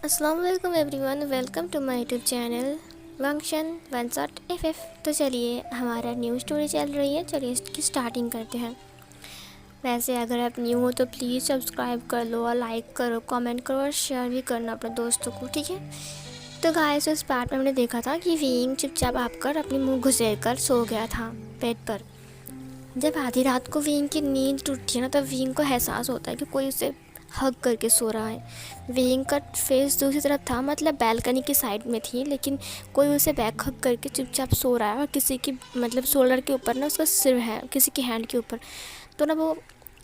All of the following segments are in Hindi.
अस्सलाम वालेकुम everyone, welcome to my YouTube channel function one shot F. तो चलिए, हमारा न्यू स्टोरी चल रही है। चलिए इसकी स्टार्टिंग करते हैं। वैसे अगर आप न्यू हो तो प्लीज़ सब्सक्राइब कर लो और लाइक करो, कमेंट करो और शेयर भी करना अपने दोस्तों को, ठीक है। तो गाइस, इस पार्ट में हमने देखा था कि विंग चुपचाप आकर अपनी मुंह घुसेर कर सो गया था बेड पर। जब आधी रात को विंग की नींद टूटती है ना, तब विंग को एहसास होता है कि कोई उसे हग करके सो रहा है। विंग का फेस दूसरी तरफ था, मतलब बैल्कनी की साइड में थी, लेकिन कोई उसे बैक हग करके चुपचाप सो रहा है और किसी की मतलब शोल्डर के ऊपर ना उसका सिर है, किसी की हैंड के ऊपर। तो ना वो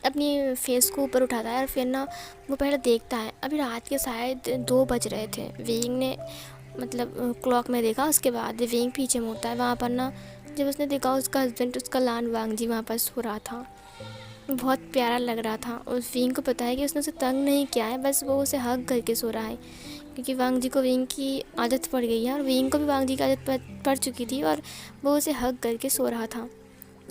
अपनी फेस को ऊपर उठाता है और फिर ना वो पहले देखता है। अभी रात के शायद 2 बज रहे थे। विंग ने मतलब क्लॉक में देखा। उसके बाद विंग पीछे मुड़ता है। वहाँ पर ना जब उसने देखा, उसका हस्बैंड, उसका लान वांगजी वहाँ पर सो रहा था। बहुत प्यारा लग रहा था। उस विंग को पता है कि उसने उसे तंग नहीं किया है, बस वो उसे हग करके सो रहा है, क्योंकि वांग जी को विंग की आदत पड़ गई है और विंग को भी वांग जी की आदत पड़ चुकी थी और वो उसे हग करके सो रहा था।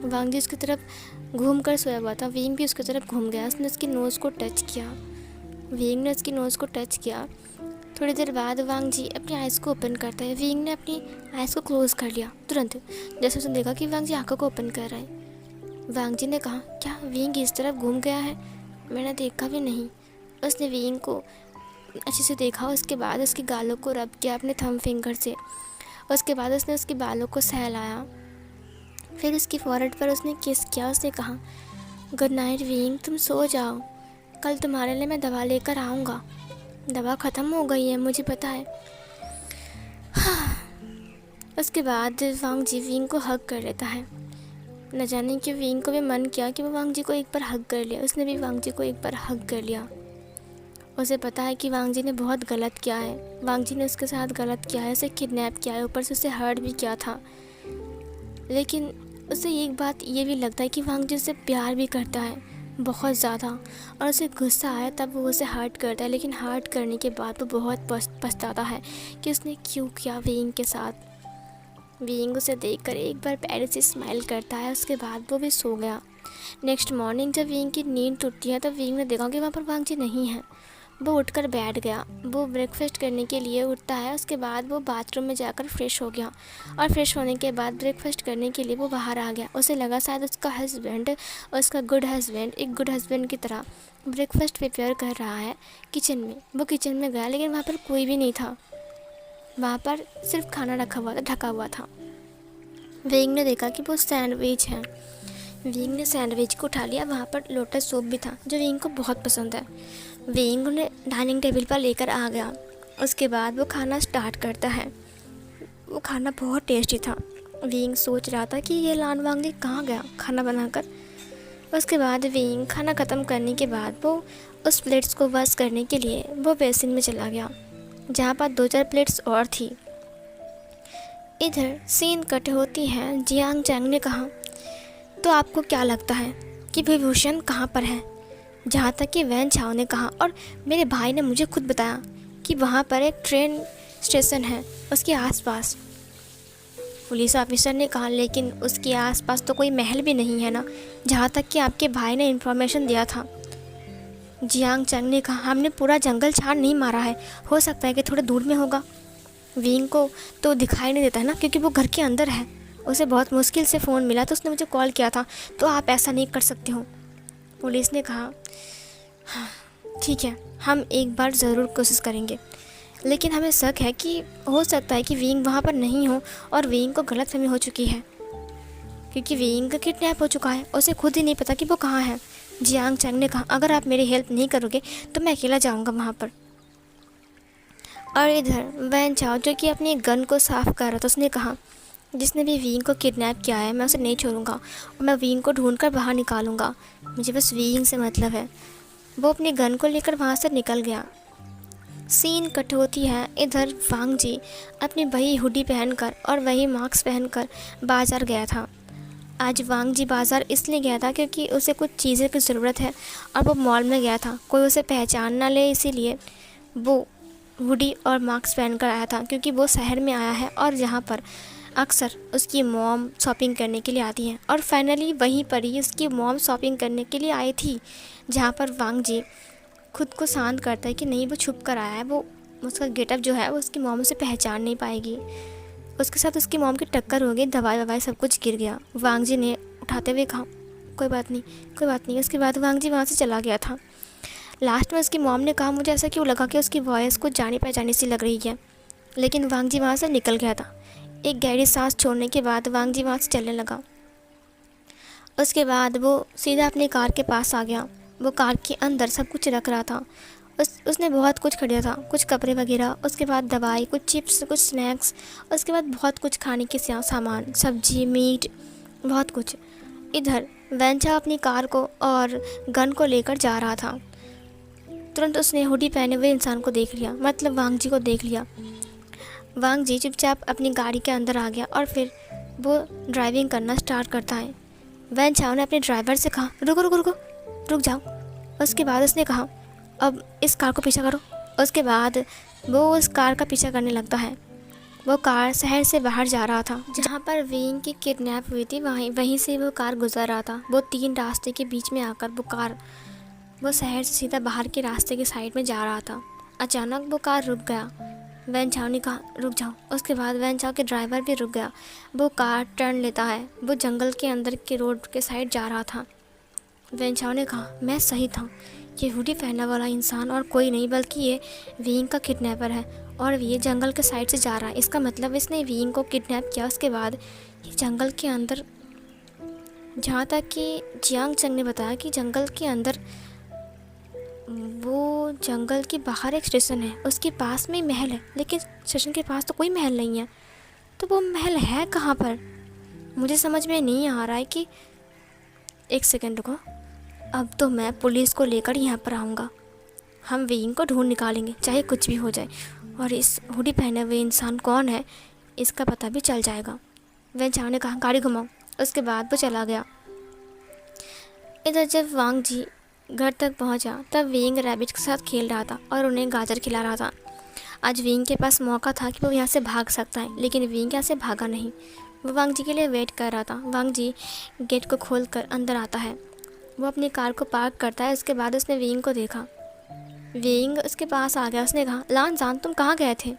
वांग जी उसकी तरफ घूम कर सोया हुआ था। विंग भी उसकी तरफ घूम गया। उसने उसकी नोज़ को टच किया। विंग ने उसकी नोज़ को टच किया। थोड़ी देर बाद वांग जी अपनी आइज़ को ओपन करता है। विंग ने अपनी आइज़ को क्लोज़ कर लिया तुरंत, जैसे उसने देखा कि वांग जी आंखों को ओपन कर रहा है। वांग जी ने कहा, क्या विंग इस तरफ घूम गया है? मैंने देखा भी नहीं। उसने विंग को अच्छे से देखा। उसके बाद उसके गालों को रब किया अपने थंब फिंगर से। उसके बाद उसने उसके बालों को सहलाया। फिर उसकी फॉरहेड पर उसने किस किया। उसने कहा, गुड नाइट विंग, तुम सो जाओ। कल तुम्हारे लिए मैं दवा लेकर आऊँगा। दवा ख़त्म हो गई है, मुझे पता है। उसके बाद वांग जी विंग को हग कर लेता है। न जाने क्यों विंग को भी मन किया कि वो वांग जी को एक बार हग कर लिया। उसने भी वांग जी को एक बार हग कर लिया। उसे पता है कि वांग जी ने बहुत गलत किया है। वांग जी ने उसके साथ गलत किया है, उसे किडनैप किया है, ऊपर से उसे हर्ट भी किया था। लेकिन उसे एक बात ये भी लगता है कि वांग जी उससे प्यार भी करता है, बहुत ज़्यादा। और उसे गुस्सा आया तब वो उसे हर्ट करता है, लेकिन हर्ट करने के बाद वो बहुत पछताता है कि उसने क्यों किया विंग के साथ। विंग उसे देखकर एक बार प्यारे से स्माइल करता है। उसके बाद वो भी सो गया। नेक्स्ट मॉर्निंग जब विंग की नींद टूटती है, तब विंग ने देखा कि वहाँ पर वांग जी नहीं है। वो उठकर बैठ गया। वो ब्रेकफास्ट करने के लिए उठता है। उसके बाद वो बाथरूम में जाकर फ्रेश हो गया और फ्रेश होने के बाद ब्रेकफास्ट करने के लिए वो बाहर आ गया। उसे लगा शायद उसका हस्बैंड, उसका गुड हस्बैंड, एक गुड हस्बैंड की तरह ब्रेकफास्ट प्रिपेयर कर रहा है किचन में। वो किचन में गया, लेकिन वहाँ पर कोई भी नहीं था। वहाँ पर सिर्फ खाना रखा हुआ था, ढका हुआ था। विंग ने देखा कि वो सैंडविच है। विंग ने सैंडविच को उठा लिया। वहाँ पर लोटस सूप भी था, जो विंग को बहुत पसंद है। विंग उन्हें डाइनिंग टेबल पर लेकर आ गया। उसके बाद वो खाना स्टार्ट करता है। वो खाना बहुत टेस्टी था। विंग सोच रहा था कि ये लान वांग कहाँ गया खाना बनाकर। उसके बाद विंग खाना ख़त्म करने के बाद वो उस प्लेट्स को वॉश करने के लिए वो बेसिन में चला गया, जहाँ पर 2-4 प्लेट्स और थी। इधर सीन कट होती है। जियांग चैंग ने कहा, तो आपको क्या लगता है कि विभूषण कहाँ पर है? जहाँ तक कि वैन छाव ने कहा, और मेरे भाई ने मुझे खुद बताया कि वहाँ पर एक ट्रेन स्टेशन है उसके आसपास। पुलिस ऑफिसर ने कहा, लेकिन उसके आसपास तो कोई महल भी नहीं है ना, जहाँ तक कि आपके भाई ने इन्फॉर्मेशन दिया था। जियांग चैंग ने कहा, हमने पूरा जंगल छान नहीं मारा है, हो सकता है कि थोड़े दूर में होगा। विंग को तो दिखाई नहीं देता है ना, क्योंकि वो घर के अंदर है। उसे बहुत मुश्किल से फ़ोन मिला तो उसने मुझे कॉल किया था, तो आप ऐसा नहीं कर सकते हो। पुलिस ने कहा, हाँ ठीक है, हम एक बार ज़रूर कोशिश करेंगे, लेकिन हमें शक है कि हो सकता है कि विंग वहाँ पर नहीं हो और विंग को गलतफहमी हो चुकी है, क्योंकि विंग किडनैप हो चुका है। उसे खुद ही नहीं पता कि वो कहाँ है। जियांग चैंग ने कहा, अगर आप मेरी हेल्प नहीं करोगे तो मैं अकेला जाऊँगा वहाँ पर। और इधर वैन चाओ, जो कि अपनी गन को साफ़ कर रहा था, उसने कहा, जिसने भी विंग को किडनैप किया है मैं उसे नहीं छोड़ूंगा और मैं विंग को ढूंढकर बाहर निकालूंगा। मुझे बस विंग से मतलब है। वो अपनी गन को लेकर वहाँ से निकल गया। सीन कट होती है। इधर वांग जी अपनी वही हुडी पहनकर और वही मास्क पहनकर बाज़ार गया था। आज वांग जी बाज़ार इसलिए गया था क्योंकि उसे कुछ चीज़ें की ज़रूरत है और वो मॉल में गया था, कोई उसे पहचान ना ले, इसीलिए वो हुडी और मास्क पहनकर आया था, क्योंकि वो शहर में आया है और जहाँ पर अक्सर उसकी मॉम शॉपिंग करने के लिए आती हैं। और फाइनली वहीं पर ही उसकी मॉम शॉपिंग करने के लिए आई थी, जहाँ पर वांग जी खुद को शांत करता है कि नहीं, वो छुप कर आया है, वो उसका गेटअप जो है वो उसकी मॉम उसे पहचान नहीं पाएगी। उसके साथ उसकी मॉम की टक्कर हो गई, दवाई ववाई सब कुछ गिर गया। वांग जी ने उठाते हुए कहा कोई बात नहीं, कोई बात नहीं। उसके बाद वांग जी वहाँ से चला गया था। लास्ट में उसकी मॉम ने कहा मुझे ऐसा क्यों लगा कि उसकी वॉइस कुछ जानी पहचानी सी लग रही है, लेकिन वांग जी वहाँ से निकल गया था। एक गहरी सांस छोड़ने के बाद वांग जी वहाँ से चलने लगा। उसके बाद वो सीधा अपनी कार के पास आ गया। वो कार के अंदर सब कुछ रख रहा था। उसने बहुत कुछ खरीदा था, कुछ कपड़े वगैरह, उसके बाद दवाई, कुछ चिप्स, कुछ स्नैक्स, उसके बाद बहुत कुछ खाने के सामान, सब्जी, मीट, बहुत कुछ। इधर वेंचा अपनी कार को और गन को लेकर जा रहा था। तुरंत उसने हुडी पहने हुए इंसान को देख लिया, मतलब वांग जी को देख लिया। वांग जी चुपचाप अपनी गाड़ी के अंदर आ गया और फिर वो ड्राइविंग करना स्टार्ट करता है। वैन चाओ ने अपने ड्राइवर से कहा रुको रुको रुको, रुक जाओ। उसके बाद उसने कहा अब इस कार को पीछा करो। उसके बाद वो उस कार का पीछा करने लगता है। वो कार शहर से बाहर जा रहा था, जहाँ पर विंग की किडनैप हुई थी वहीं से वो कार गुजर रहा था। वो 3 रास्ते के बीच में आकर वो शहर से सीधा बाहर के रास्ते के साइड में जा रहा था। अचानक वो कार रुक गया। वैन चाओ ने कहा रुक जाओ। उसके बाद वैन चाओ के ड्राइवर भी रुक गया। वो कार टर्न लेता है। वो जंगल के अंदर के रोड के साइड जा रहा था। वैन चाओ ने कहा मैं सही था, ये हुडी पहना वाला इंसान और कोई नहीं बल्कि ये विंग का किडनैपर है और ये जंगल के साइड से जा रहा है। इसका मतलब इसने विंग को किडनैप किया। उसके बाद ये जंगल के अंदर, जहाँ तक कि जियांग चंग ने बताया कि जंगल के अंदर, वो जंगल के बाहर एक स्टेशन है, उसके पास में ही महल है, लेकिन स्टेशन के पास तो कोई महल नहीं है। तो वो महल है कहाँ पर? मुझे समझ में नहीं आ रहा है कि एक सेकंड रुको, अब तो मैं पुलिस को लेकर यहाँ पर आऊँगा। हम विंग को ढूंढ निकालेंगे चाहे कुछ भी हो जाए, और इस हुडी पहने हुए इंसान कौन है इसका पता भी चल जाएगा। वह चाव ने कहा गाड़ी घुमाओ। उसके बाद वो चला गया। इधर जब वांग जी घर तक पहुंचा तब विंग रैबिट के साथ खेल रहा था और उन्हें गाजर खिला रहा था। आज विंग के पास मौका था कि वो यहाँ से भाग सकता है, लेकिन विंग यहाँ से भागा नहीं। वो वांग जी के लिए वेट कर रहा था। वांग जी गेट को खोल कर अंदर आता है। वो अपनी कार को पार्क करता है। उसके बाद उसने विंग को देखा। विंग उसके पास आ गया। उसने कहा लान जान तुम कहाँ गए थे?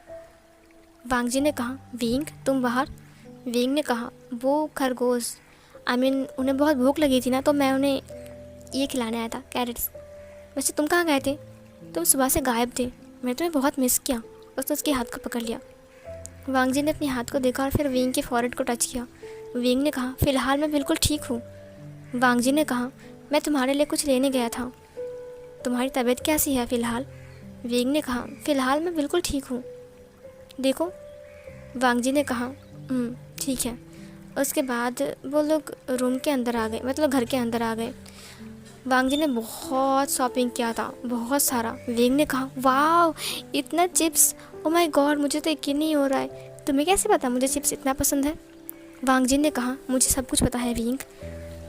वांग जी ने कहा विंग तुम बाहर। विंग ने कहा वो खरगोश, उन्हें बहुत भूख लगी थी ना, तो मैं उन्हें ये खिलाने आया था, कैरेट्स। वैसे तुम कहाँ गए थे? तुम सुबह से गायब थे, मैं तुम्हें बहुत मिस किया। उसने उसके हाथ को पकड़ लिया। वांग जी ने अपने हाथ को देखा और फिर विंग के फॉरहेड को टच किया। विंग ने कहा फ़िलहाल मैं बिल्कुल ठीक हूँ। वांग जी ने कहा मैं तुम्हारे लिए कुछ लेने गया था, तुम्हारी तबीयत कैसी है फ़िलहाल? विंग ने कहा फ़िलहाल मैं बिल्कुल ठीक हूँ, देखो। वांग जी ने कहा ठीक है। उसके बाद वो लोग रूम के अंदर आ गए, मतलब घर के अंदर आ गए। वांग जी ने बहुत शॉपिंग किया था, बहुत सारा। विंग ने कहा वाह इतना चिप्स, ओ माय गॉड, मुझे तो यकीन नहीं हो रहा है। तुम्हें कैसे पता मुझे चिप्स इतना पसंद है? वांग जी ने कहा मुझे सब कुछ पता है विंग।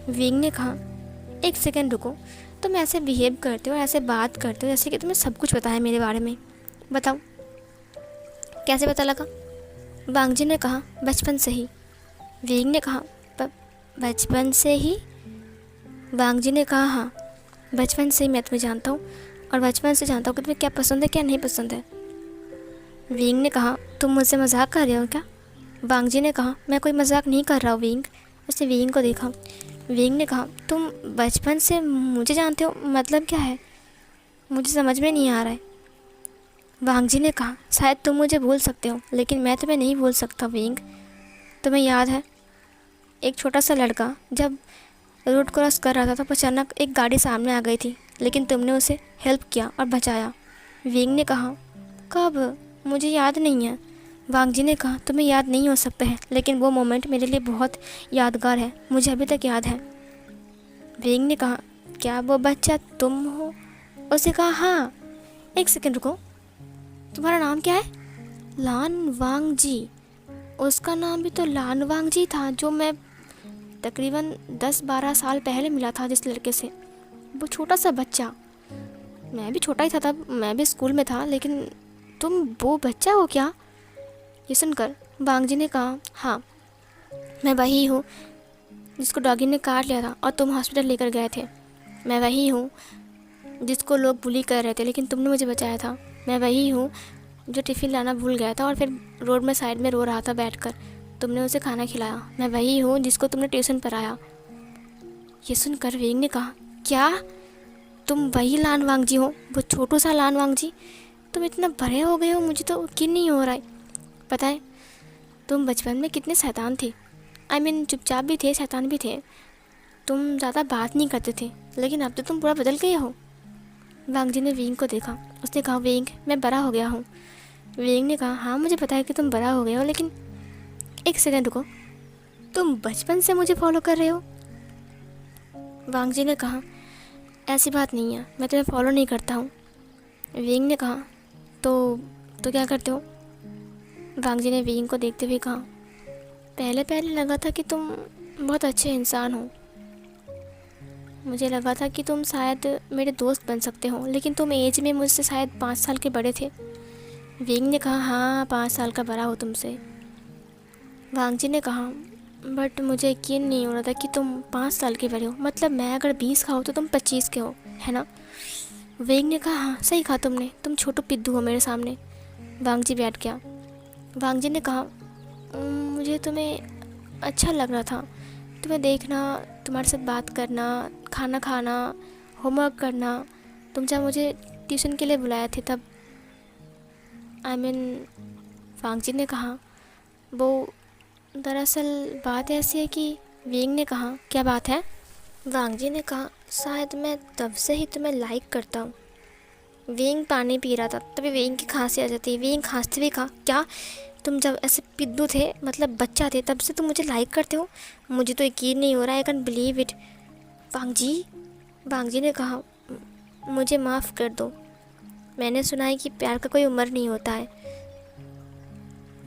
विंग ने कहा एक सेकेंड रुको, तुम ऐसे बिहेव करते हो, ऐसे बात करते हो जैसे कि तुम्हें सब कुछ पता है मेरे बारे में, बताओ कैसे पता लगा? वांग जी ने कहा बचपन से ही। विंग ने कहा बचपन से ही? वांग जी ने कहा हाँ, बचपन से ही मैं तुम्हें जानता हूँ और बचपन से जानता हूँ कि तुम्हें क्या पसंद है क्या नहीं पसंद है। विंग ने कहा तुम मुझसे मजाक कर रहे हो क्या? वांग जी ने कहा मैं कोई मजाक नहीं कर रहा हूँ विंग। उसने विंग को देखा। विंग ने कहा तुम बचपन से मुझे जानते हो, मतलब क्या है? मुझे समझ में नहीं आ रहा है। वांग जी ने कहा शायद तुम मुझे भूल सकते हो, लेकिन मैं तुम्हें नहीं भूल सकता विंग। तुम्हें याद है एक छोटा सा लड़का जब रोड क्रॉस कर रहा था तब अचानक एक गाड़ी सामने आ गई थी, लेकिन तुमने उसे हेल्प किया और बचाया। विंग ने कहा कब? मुझे याद नहीं है। वांग जी ने कहा तुम्हें याद नहीं हो सकता है, लेकिन वो मोमेंट मेरे लिए बहुत यादगार है, मुझे अभी तक याद है। विंग ने कहा क्या वो बच्चा तुम हो? उसने कहा हाँ। एक सेकंड रुको, तुम्हारा नाम क्या है? लान वांग जी। उसका नाम भी तो लान वांग जी था जो मैं तकरीबन 10-12 साल पहले मिला था जिस लड़के से, वो छोटा सा बच्चा। मैं भी छोटा ही था तब, मैं भी स्कूल में था, लेकिन तुम वो बच्चा हो क्या? ये सुनकर वांग जी ने कहा हाँ, मैं वही हूँ जिसको डॉगी ने काट लिया था और तुम हॉस्पिटल लेकर गए थे। मैं वही हूँ जिसको लोग बुली कर रहे थे, लेकिन तुमने मुझे बचाया था। मैं वही हूँ जो टिफ़िन लाना भूल गया था और फिर रोड में साइड में रो रहा था बैठकर। तुमने उसे खाना खिलाया। मैं वही हूँ जिसको तुमने ट्यूशन पढ़ाया। ये सुनकर वेंग ने कहा, क्या तुम वही लान वांगजी हो, वो छोटू सा लान वांगजी? तुम इतना बड़े हो गए हो, मुझे तो यकीन नहीं हो रहा है। पता है तुम बचपन में कितने शैतान थे। चुपचाप भी थे, शैतान भी थे। तुम ज़्यादा बात नहीं करते थे, लेकिन अब तो तुम पूरा बदल गए हो। वांगजी ने वेंग को देखा। उसने कहा, वेंग मैं बड़ा हो गया हूँ। वेंग ने कहा, हाँ मुझे पता है कि तुम बड़ा हो गए हो, लेकिन एक सेकंड रुको, तुम बचपन से मुझे फॉलो कर रहे हो? वांगजी ने कहा, ऐसी बात नहीं है, मैं तुम्हें फॉलो नहीं करता हूँ। वेंग ने कहा, तो क्या करते हो? वांगजी ने वेंग को देखते हुए कहा, पहले पहले लगा था कि तुम बहुत अच्छे इंसान हो। मुझे लगा था कि तुम शायद मेरे दोस्त बन सकते हो, लेकिन तुम एज में मुझसे शायद 5 साल के बड़े थे। वेंग ने कहा, हाँ 5 साल का बड़ा हो तुमसे। वांगजी ने कहा, बट मुझे यकीन नहीं हो रहा था कि तुम 5 साल के बड़े हो। मतलब मैं अगर 20 का हो तो तुम 25 के हो, है ना? वेंग ने कहा, हाँ सही कहा तुमने, तुम छोटू पिद्दू हो मेरे सामने। वांगजी बैठ गया। वांगजी ने कहा, मुझे तुम्हें अच्छा लग रहा था, तुम्हें देखना, तुम्हारे साथ बात करना, खाना खाना, होमवर्क करना। तुम जब मुझे ट्यूशन के लिए बुलाए थे तब वांगजी ने कहा, वो दरअसल बात ऐसी है कि वेंग ने कहा, क्या बात है? वांगजी ने कहा, शायद मैं तब से ही तुम्हें लाइक करता हूँ। वेंग पानी पी रहा था, तभी वेंग की खांसी आ जाती है। वेंग खांसते हुए कहा, क्या तुम जब ऐसे पिद्दू थे, मतलब बच्चा थे, तब से तुम मुझे लाइक करते हो? मुझे तो यकीन नहीं हो रहा, आई कैन बिलीव इट। वांगजी ने कहा, मुझे माफ़ कर दो, मैंने सुना है कि प्यार का कोई उम्र नहीं होता है।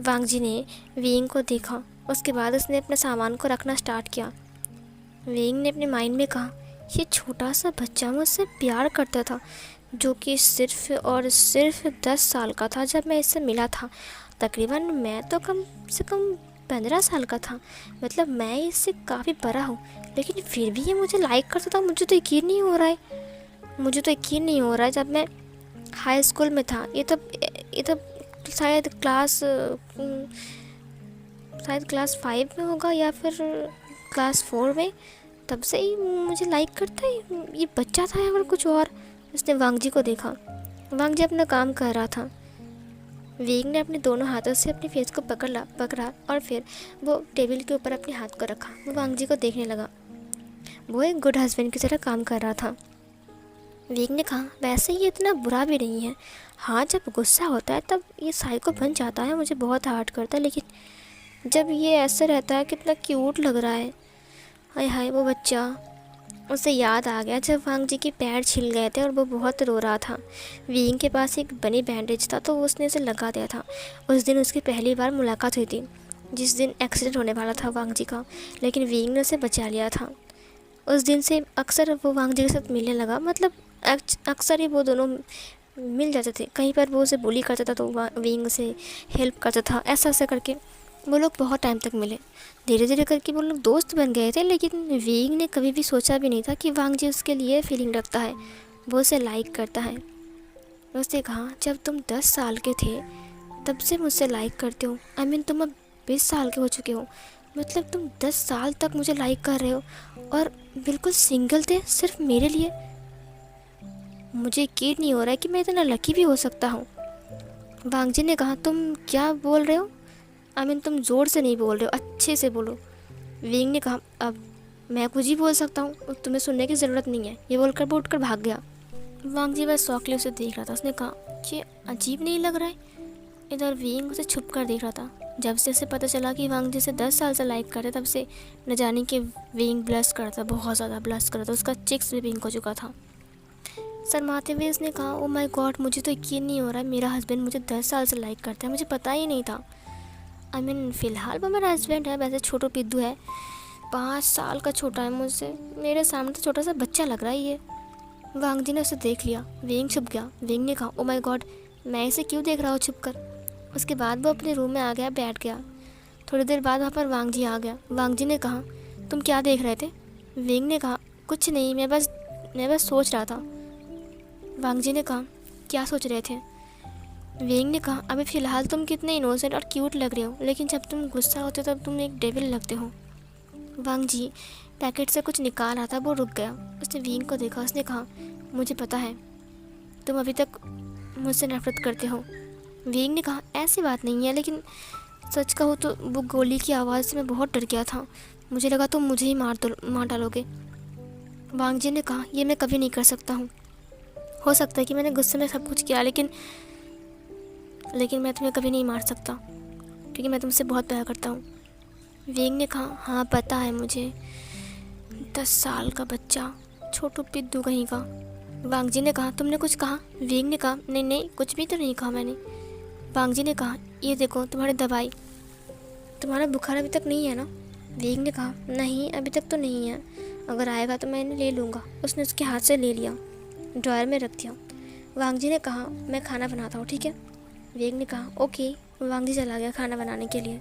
वांगजी ने वेंग को देखा, उसके बाद उसने अपने सामान को रखना स्टार्ट किया। वेंग ने अपने माइंड में कहा, ये छोटा सा बच्चा मुझसे प्यार करता था, जो कि सिर्फ और सिर्फ 10 साल का था जब मैं इससे मिला था। तकरीबन मैं तो कम से कम 15 साल का था, मतलब मैं इससे काफ़ी बड़ा हूँ, लेकिन फिर भी ये मुझे लाइक करता था। मुझे तो यकीन नहीं हो रहा है। जब मैं हाई स्कूल में था, ये तो शायद क्लास 5 में होगा या फिर क्लास 4 में, तब से ही मुझे लाइक करता है। ये बच्चा था या फिर कुछ और? उसने वांगजी को देखा। वांगजी अपना काम कर रहा था। वेंग ने अपने दोनों हाथों से अपने फेस को पकड़ा और फिर वो टेबल के ऊपर अपने हाथ को रखा। वो वांगजी को देखने लगा। वो एक गुड हस्बैंड की तरह काम कर रहा था। वेंग ने कहा, वैसे ये इतना बुरा भी नहीं है। हाँ, जब गुस्सा होता है तब ये साइको बन जाता है, मुझे बहुत हर्ट करता है, लेकिन जब ये ऐसे रहता है कितना क्यूट लग रहा है। हाय हाय, वो बच्चा। उसे याद आ गया जब वांगजी के पैर छिल गए थे और वो बहुत रो रहा था। वेंग के पास एक बनी बैंडेज था तो उसने उसे लगा दिया था। उस दिन उसकी पहली बार मुलाकात हुई थी, जिस दिन एक्सीडेंट होने वाला था वांगजी का, लेकिन वेंग ने उसे बचा लिया था। उस दिन से अक्सर वो वांगजी के साथ मिलने लगा। मतलब अक्सर ही वो दोनों मिल जाते थे। कहीं पर वो उसे बुली करता था तो वेंग उसे हेल्प करता था। ऐसा करके वो लोग बहुत टाइम तक मिले। धीरे धीरे करके वो लोग दोस्त बन गए थे, लेकिन वेंग ने कभी भी सोचा भी नहीं था कि वांगजी उसके लिए फीलिंग रखता है, वो उसे लाइक करता है। उसने कहा, जब तुम 10 साल के थे तब से मुझसे लाइक करते हो। तुम अब 20 साल के हो चुके हो, मतलब तुम 10 साल तक मुझे लाइक कर रहे हो और बिल्कुल सिंगल थे सिर्फ मेरे लिए। मुझे यकीन नहीं हो रहा है कि मैं इतना लकी भी हो सकता हूँ। वांगजी ने कहा, तुम क्या बोल रहे हो? तुम ज़ोर से नहीं बोल रहे हो, अच्छे से बोलो। वेंग ने कहा, अब मैं कुछ ही बोल सकता हूँ, तुम्हें सुनने की ज़रूरत नहीं है। ये बोलकर वो उठकर भाग गया। वांगजी बस शौकली उसे देख रहा था। उसने कहा, ये अजीब नहीं लग रहा है? इधर वेंग उसे छुप कर देख रहा था। जब से उसे पता चला कि वांगजी से 10 साल से लाइक करे, तब से न जाने कि वेंग ब्लश करता, बहुत ज़्यादा ब्लश करता। उसका चिक्स भी पिंक हो चुका था। शर्माते हुए उसने कहा, ओ माय गॉड, मुझे तो यकीन नहीं हो रहा है, मेरा हस्बैंड मुझे 10 साल से लाइक करता है, मुझे पता ही नहीं था। फ़िलहाल वो मेरा हस्बैंड है, वैसे छोटू पिद्दू है, 5 साल का छोटा है मुझसे। मेरे सामने तो छोटा सा बच्चा लग रहा है ये। वांगजी ने उसे देख लिया। वेंग छुप गया। वेंग ने कहा, ओ माय गॉड, मैं इसे क्यों देख रहा हूँ छुप कर? उसके बाद वो अपने रूम में आ गया, बैठ गया। थोड़ी देर बाद वहाँ पर वांगजी आ गया। वांगजी ने कहा, तुम क्या देख रहे थे? वेंग ने कहा, कुछ नहीं, मैं बस सोच रहा था। वांगजी ने कहा, क्या सोच रहे थे? वेंग ने कहा, अभी फ़िलहाल तुम कितने इनोसेंट और क्यूट लग रहे हो, लेकिन जब तुम गुस्सा होते हो तब तुम एक डेविल लगते हो। वांग जी पैकेट से कुछ निकाल रहा था, वो रुक गया। उसने वेंग को देखा। उसने कहा, मुझे पता है तुम अभी तक मुझसे नफरत करते हो। वेंग ने कहा, ऐसी बात नहीं है, लेकिन सच कहूँ तो वो गोली की आवाज़ से मैं बहुत डर गया था। मुझे लगा तुम मुझे ही मार डालोगे। वांग जी ने कहा, ये मैं कभी नहीं कर सकता हूँ। हो सकता है कि मैंने गुस्से में सब कुछ किया, लेकिन मैं तुम्हें कभी नहीं मार सकता, क्योंकि मैं तुमसे बहुत प्यार करता हूँ। वेंग ने कहा, हाँ पता है मुझे, 10 साल का बच्चा, छोटू पिद्दू कहीं का। वांग जी ने कहा, तुमने कुछ कहा? वेंग ने कहा, नहीं नहीं, कुछ भी तो नहीं कहा मैंने। वांग जी ने कहा, ये देखो तुम्हारी दवाई, तुम्हारा बुखार अभी तक नहीं है ना? वेंग ने कहा, नहीं अभी तक तो नहीं है, अगर आएगा तो मैं इन्हें ले लूँगा। उसने उसके हाथ से ले लिया, ड्रॉयर में रख दिया। वांग जी ने कहा, मैं खाना बनाता हूँ, ठीक है? वेंग ने कहा, ओके। वांग जी चला गया खाना बनाने के लिए।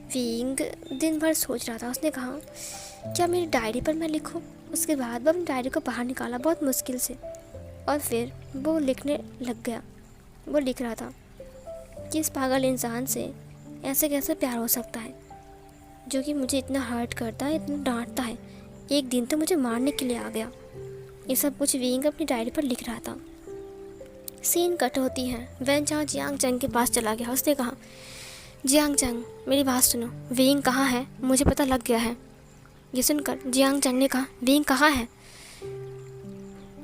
वेंग दिन भर सोच रहा था। उसने कहा, क्या मेरी डायरी पर मैं लिखूं? उसके बाद वो अपनी डायरी को बाहर निकाला बहुत मुश्किल से, और फिर वो लिखने लग गया। वो लिख रहा था कि इस पागल इंसान से ऐसे कैसे प्यार हो सकता है, जो कि मुझे इतना हर्ट करता है, इतना डांटता है, एक दिन तो मुझे मारने के लिए आ गया। ये सब कुछ वेंग अपनी डायरी पर लिख रहा था। सीन कट होती है। वैन चाओ जियांग चंग के पास चला गया। उसने कहा, जियांग चंग मेरी बात सुनो, वेंग कहाँ है? मुझे पता लग गया है। ये सुनकर जियांग चंग ने कहा, वेंग कहाँ है?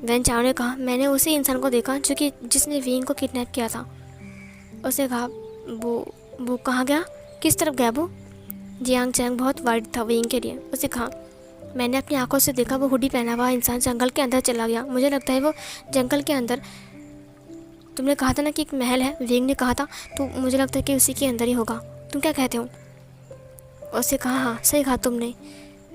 वैन चाओ ने कहा, मैंने उसी इंसान को देखा जो कि जिसने वेंग को किडनैप किया था। उसने कहा, वो कहाँ गया? किस तरफ गया वो? जियांग चंग बहुत वर्ड था वेंग के लिए। उसने कहा, मैंने अपनी आंखों से देखा, वो हुडी पहना हुआ इंसान जंगल के अंदर चला गया। मुझे लगता है वो जंगल के अंदर, तुमने कहा था ना कि एक महल है, वेंग ने कहा था, तो मुझे लगता है कि उसी के अंदर ही होगा। तुम क्या कहते हो? उसने कहा, हाँ सही कहा तुमने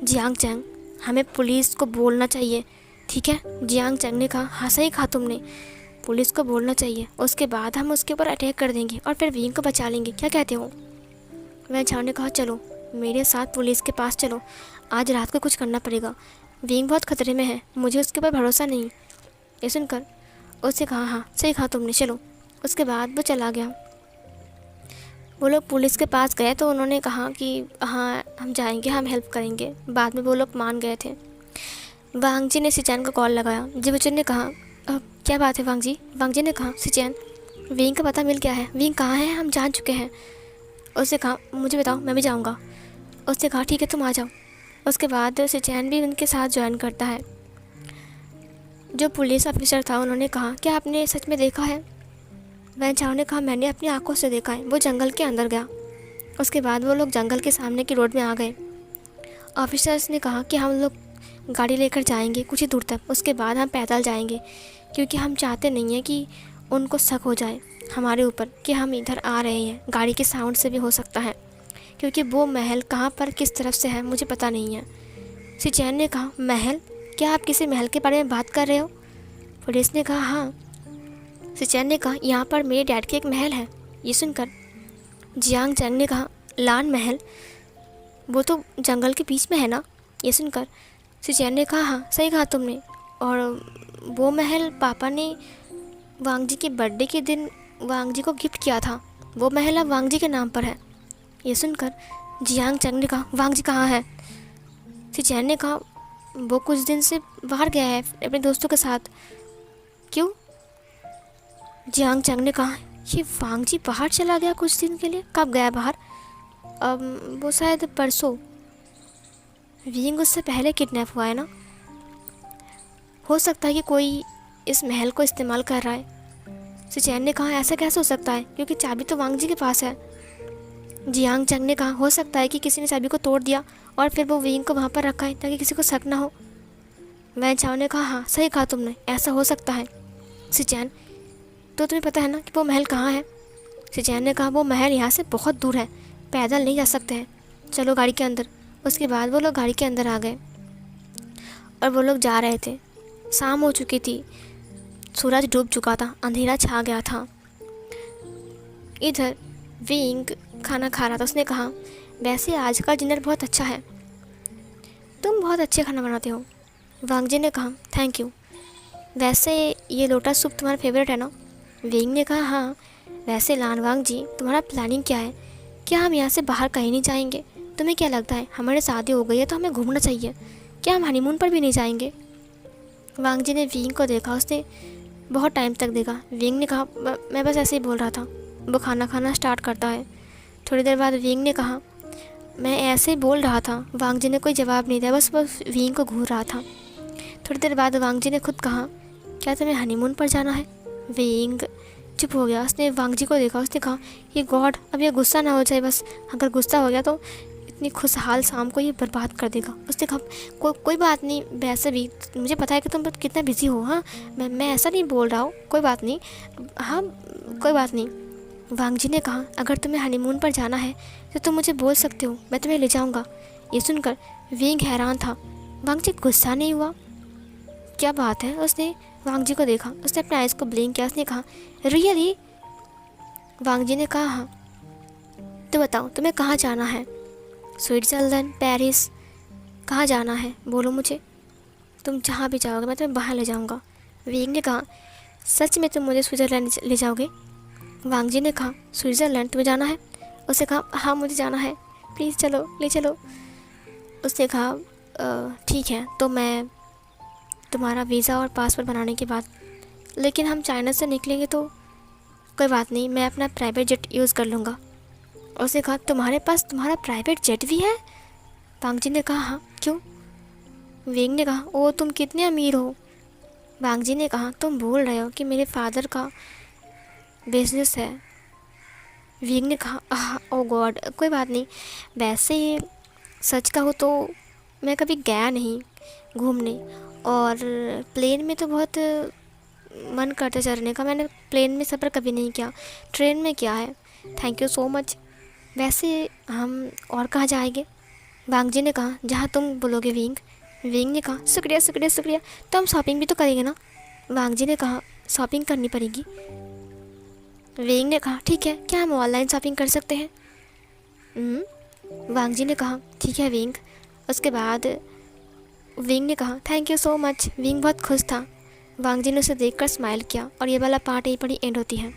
जियांग चंग, हमें पुलिस को बोलना चाहिए, ठीक है? जियांग चंग ने कहा, हाँ सही कहा तुमने, पुलिस को बोलना चाहिए, उसके बाद हम उसके ऊपर अटैक कर देंगे और फिर वेंग को बचा लेंगे। क्या कहते हो? वह झाओ ने कहा, चलो मेरे साथ पुलिस के पास चलो, आज रात को कुछ करना पड़ेगा, वेंग बहुत खतरे में है, मुझे उसके ऊपर भरोसा नहीं। ये सुनकर उससे कहा, हाँ सही कहा तुमने, चलो। उसके बाद वो चला गया। वो लोग पुलिस के पास गए तो उन्होंने कहा कि हाँ हम जाएंगे, हम हेल्प करेंगे। बाद में वो लोग मान गए थे। वांग जी ने सिचैन को कॉल लगाया। जिवचन ने कहा, क्या बात है वांग जी? वांग जी ने कहा, सिचैन वेंग का पता मिल गया है, वेंग कहाँ है? हम जान चुके हैं। उससे कहा, मुझे बताओ, मैं भी जाऊँगा। उससे कहा, ठीक है तुम आ जाओ। उसके बाद सिचैन भी उनके साथ ज्वाइन करता है। जो पुलिस ऑफिसर था उन्होंने कहा, क्या आपने सच में देखा है? वैन चाओ ने कहा, मैंने अपनी आंखों से देखा है, वो जंगल के अंदर गया। उसके बाद वो लोग जंगल के सामने की रोड में आ गए। ऑफिसर्स ने कहा कि हम लोग गाड़ी लेकर जाएंगे कुछ ही दूर तक, उसके बाद हम पैदल जाएंगे, क्योंकि हम चाहते नहीं हैं कि उनको शक हो जाए हमारे ऊपर कि हम इधर आ रहे हैं। गाड़ी के साउंड से भी हो सकता है, क्योंकि वो महल कहाँ पर किस तरफ से है मुझे पता नहीं है। सिचैन ने कहा, महल? क्या आप किसी महल के बारे में बात कर रहे हो? पुलिस ने कहा, हाँ। सिचैन ने कहा, यहाँ पर मेरे डैड के एक महल है। ये सुनकर जियांग चंग ने कहा, लान महल? वो तो जंगल के बीच में है ना? ये सुनकर सिचैन ने कहा, हाँ सही कहा तुमने, और वो महल पापा ने वांग जी के बर्थडे के दिन वांग जी को गिफ्ट किया था, वो महल अब वांग जी के नाम पर है। ये सुनकर जियांग चंग ने कहा, वांग जी कहाँ है? सिचैन ने कहा, वो कुछ दिन से बाहर गया है अपने दोस्तों के साथ। क्यों? जियांग चंग ने कहा, ये वांग जी बाहर चला गया कुछ दिन के लिए? कब गया बाहर? वो शायद परसों। वेंग उससे पहले किडनैप हुआ है ना? हो सकता है कि कोई इस महल को इस्तेमाल कर रहा है। सिचैन ने कहा, ऐसा कैसे हो सकता है, क्योंकि चाबी तो वांग जी के पास है। जियांग चंग ने कहा, हो सकता है कि किसी ने चाबी को तोड़ दिया और फिर वो वेंग को वहाँ पर रखा है ताकि किसी को शक ना हो। वैन चाओ ने कहा, हाँ सही कहा तुमने, ऐसा हो सकता है। सिचैन, तो तुम्हें पता है ना कि वो महल कहाँ है? सिचैन ने कहा, वो महल यहाँ से बहुत दूर है, पैदल नहीं जा सकते हैं, चलो गाड़ी के अंदर। उसके बाद वो लोग गाड़ी के अंदर आ गए और वो लोग जा रहे थे। शाम हो चुकी थी, सूरज डूब चुका था, अंधेरा छा गया था। इधर वेंग खाना खा रहा था। उसने कहा, वैसे आज का डिनर बहुत अच्छा है, तुम बहुत अच्छे खाना बनाते हो। वांग जी ने कहा, थैंक यू। वैसे ये लोटस सूप तुम्हारा फेवरेट है ना? वेंग ने कहा, हाँ वैसे लानवांग जी, तुम्हारा प्लानिंग क्या है? क्या हम यहाँ से बाहर कहीं नहीं जाएंगे? तुम्हें क्या लगता है हमारी शादी हो गई है तो हमें घूमना चाहिए? क्या हम हनीमून पर भी नहीं जाएंगे? वांग जी ने विंग को देखा। उसने बहुत टाइम तक देखा। विंग ने कहा, मैं बस ऐसे ही बोल रहा था। वो खाना खाना स्टार्ट करता है। थोड़ी देर बाद विंग ने कहा, मैं ऐसे ही बोल रहा था। वांग जी ने कोई जवाब नहीं दिया, बस विंग को घूर रहा था। थोड़ी देर बाद वांग जी ने खुद कहा, क्या तुम्हें हनीमून पर जाना है? विंग चुप हो गया। उसने वांग जी को देखा। उसने कहा, ये गॉड, अब ये गुस्सा ना हो जाए बस। अगर गुस्सा हो गया तो इतनी खुशहाल शाम को ये बर्बाद कर देगा। उसने कहा, कोई बात नहीं, वैसे भी मुझे पता है कि तुम कितना बिजी हो। हाँ, मैं ऐसा नहीं बोल रहा हूँ, कोई बात नहीं। हाँ, कोई बात नहीं। वांग जी ने कहा, अगर तुम्हें हनीमून पर जाना है तो तुम मुझे बोल सकते हो, मैं तुम्हें ले जाऊँगा। ये सुनकर विंग हैरान था। वांग जी गुस्सा नहीं हुआ? क्या बात है? उसने वांग जी को देखा। उसने अपने आइज़ को ब्लिंक किया। उसने कहा, रियली? वांग जी ने कहा, हाँ। तो बताओ तुम्हें कहाँ जाना है? स्विट्ज़रलैंड, पेरिस, कहाँ जाना है बोलो मुझे। तुम जहाँ भी जाओगे मैं तुम्हें बाहर ले जाऊँगा। विंग ने कहा, सच में तुम मुझे स्विट्ज़रलैंड ले जाओगे? वांग जी ने कहा, स्विट्ज़रलैंड तुम्हें जाना है? उसने कहा, हाँ मुझे जाना है, प्लीज़ चलो, ले चलो। उसने कहा, ठीक है, तो मैं तुम्हारा वीज़ा और पासपोर्ट बनाने के बाद, लेकिन हम चाइना से निकलेंगे तो? कोई बात नहीं, मैं अपना प्राइवेट जेट यूज़ कर लूँगा। उसने कहा, तुम्हारे पास तुम्हारा प्राइवेट जेट भी है? वांग जी ने कहा, हाँ, क्यों? विंग ने कहा, ओ तुम कितने अमीर हो? वांग जी ने कहा, तुम भूल रहे हो कि मेरे फादर का बिजनेस है। विंग ने कहा, ओ गॉड, कोई बात नहीं। वैसे सच कहूँ तो मैं कभी गया नहीं घूमने, और प्लेन में तो बहुत मन करता चढ़ने का। मैंने प्लेन में सफ़र कभी नहीं किया, ट्रेन में किया है। Thank you so much. वैसे हम और कहाँ जाएंगे? वांग जी ने कहा, जहाँ तुम बोलोगे विंग। विंग ने कहा, शुक्रिया शुक्रिया शुक्रिया। तो हम शॉपिंग भी तो करेंगे ना? वांग जी ने कहा, शॉपिंग करनी पड़ेगी। विंग ने कहा, ठीक है, क्या हम ऑनलाइन शॉपिंग कर सकते हैं? वांग जी ने कहा, ठीक है विंग। उसके बाद विंग ने कहा, thank you so much. Wing बहुत खुश था। वांग जी ने उसे देखकर स्माइल किया और ये वाला पार्ट यहीं पर ही एंड होती है।